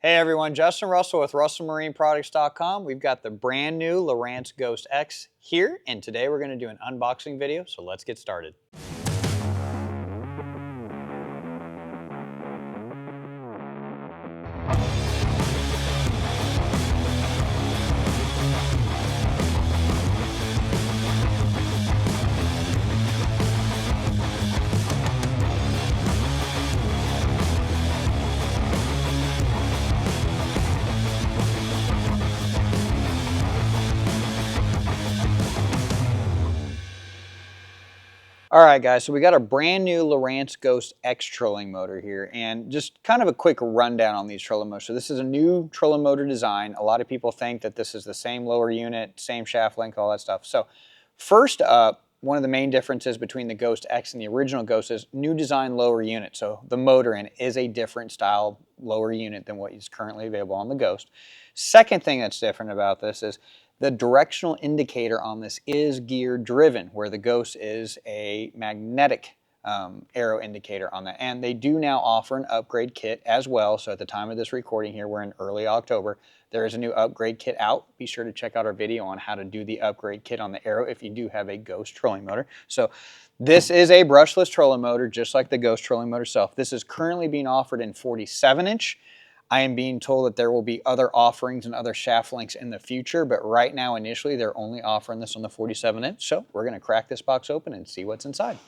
Hey everyone, Justin Russell with RussellMarineProducts.com. We've got the brand new Lowrance Ghost X here, and today we're going to do an unboxing video, so let's get started. All right, guys, so we got a brand new Lowrance Ghost X trolling motor here, and just kind of a quick rundown on these trolling motors. So this is a new trolling motor design. A lot of people think that this is the same lower unit, same shaft length, all that stuff. So first up, one of the main differences between the Ghost X and the original Ghost is new design lower unit. So the motor in it is a different style lower unit than what is currently available on the Ghost. Second thing that's different about this is the directional indicator on this is gear driven, where the Ghost is a magnetic arrow indicator on that. And they do now offer an upgrade kit as well. So at the time of this recording here, we're in early October. There is a new upgrade kit out. Be sure to check out our video on how to do the upgrade kit on the arrow if you do have a Ghost trolling motor. So this is a brushless trolling motor, just like the Ghost trolling motor itself. This is currently being offered in 47-inch. I am being told that there will be other offerings and other shaft lengths in the future, but right now, initially, they're only offering this on the 47-inch. So we're going to crack this box open and see what's inside.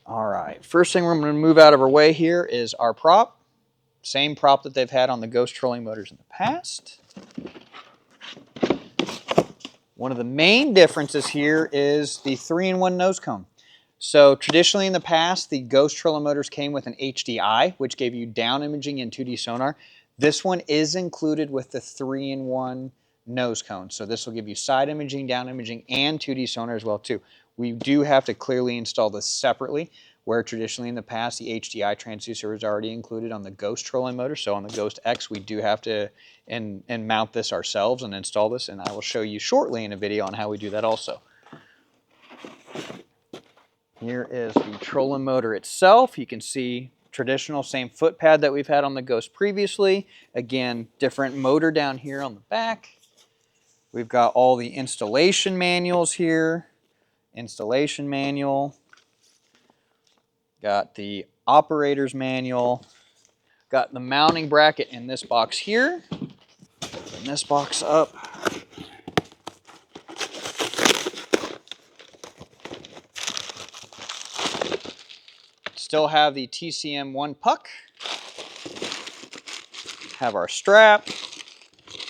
All right, first thing we're going to move out of our way here is our prop. Same prop that they've had on the Ghost trolling motors in the past. One of the main differences here is the 3-in-1 nose cone. So traditionally in the past, the Ghost trolling motors came with an HDI, which gave you down imaging and 2D sonar. This one is included with the 3-in-1 nose cone. So this will give you side imaging, down imaging, and 2D sonar as well too. We do have to clearly install this separately, where traditionally in the past, the HDI transducer was already included on the Ghost trolling motor. So on the Ghost X, we do have to and mount this ourselves and install this, and I will show you shortly in a video on how we do that also. Here is the trolling motor itself. You can see traditional same foot pad that we've had on the Ghost previously. Again, different motor down here on the back. We've got all the installation manuals here. Installation manual. Got the operator's manual. Got the mounting bracket in this box here. Open this box up. Still have the TCM1 puck, have our strap,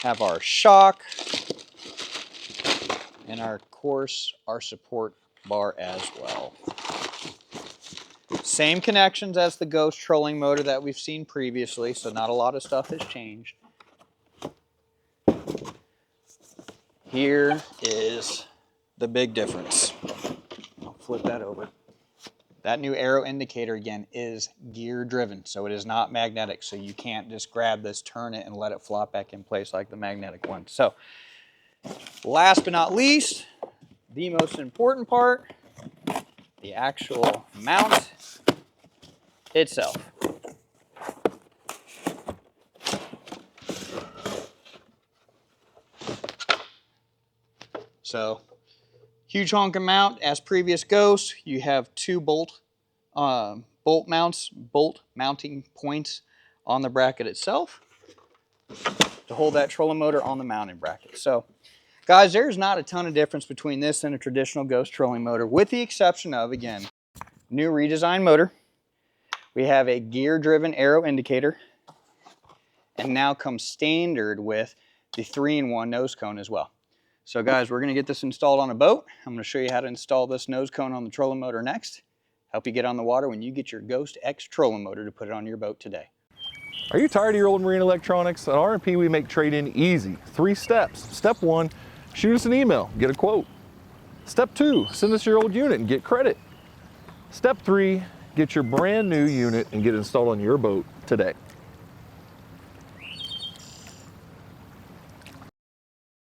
have our shock, and of course our support bar as well. Same connections as the Ghost trolling motor that we've seen previously, so not a lot of stuff has changed. Here is the big difference. I'll flip that over. That new arrow indicator, again, is gear driven, so it is not magnetic, so you can't just grab this, turn it, and let it flop back in place like the magnetic one. So, last but not least, the most important part, the actual mount itself. So, huge honking mount. As previous Ghosts, you have two bolt mounting points on the bracket itself to hold that trolling motor on the mounting bracket. So, guys, there's not a ton of difference between this and a traditional Ghost trolling motor, with the exception of, again, new redesigned motor. We have a gear-driven arrow indicator, and now comes standard with the 3-in-1 nose cone as well. So guys, we're going to get this installed on a boat. I'm going to show you how to install this nose cone on the trolling motor next. Help you get on the water when you get your Ghost X trolling motor to put it on your boat today. Are you tired of your old marine electronics? At R&P, we make trade-in easy. 3 steps. Step 1, shoot us an email, get a quote. Step 2, send us your old unit and get credit. Step 3, get your brand new unit and get it installed on your boat today.